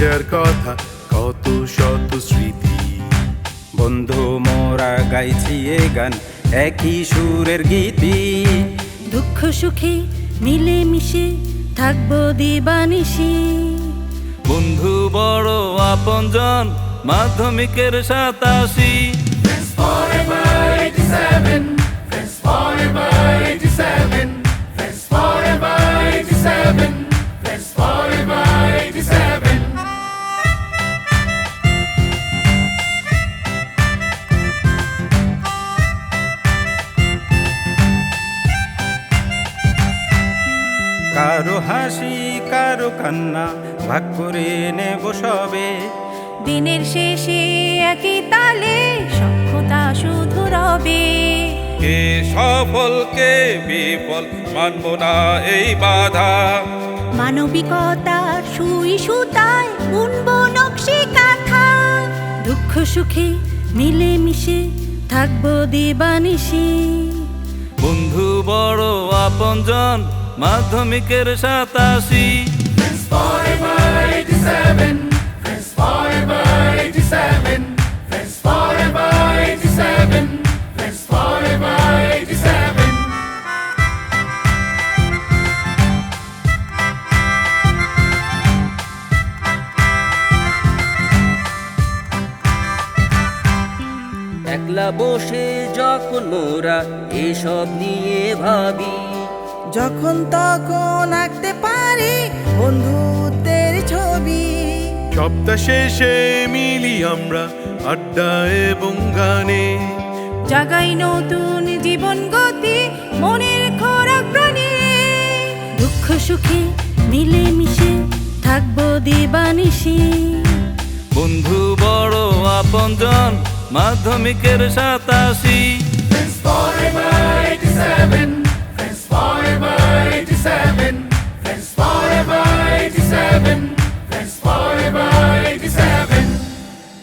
মজার কথা, কত শত স্মৃতি। বন্ধু মোরা গাইছি এ গান একই সুরের গীতি। দুঃখ সুখে মিলে মিশে থাকবো দিবানিশি। বন্ধু বড় আপনজন মাধ্যমিকের 87। কারো হাসি কারো কান্না ভাগ করে নেব সবে। দিনের শেষে একই তালে সখ্যতা শুধু রবে। কে সফল কে বিফল মানব না এই বাধা। মানবিকতার সুই সুতায় বুনবো নকশি কাঁথা। দুঃখ সুখে মিলে মিশে থাকবো দিবানিশি। বন্ধু বড় আপনজন মাধ্যমিকের 87। একলা বসে যখন মোরা এসব নিয়ে ভাবি, যখন তখন আঁকতে পারি বন্ধুত্বের ছবি। সপ্তাহ শেষে মিলি আমরা আড্ডা এবং গানে। জাগাই নতুন জীবন গতি মনের খোরাক প্রাণে। দুঃখ সুখে মিলে মিশে থাকবো দিবানিশি। বন্ধু বড় আপনজন মাধ্যমিকের 87।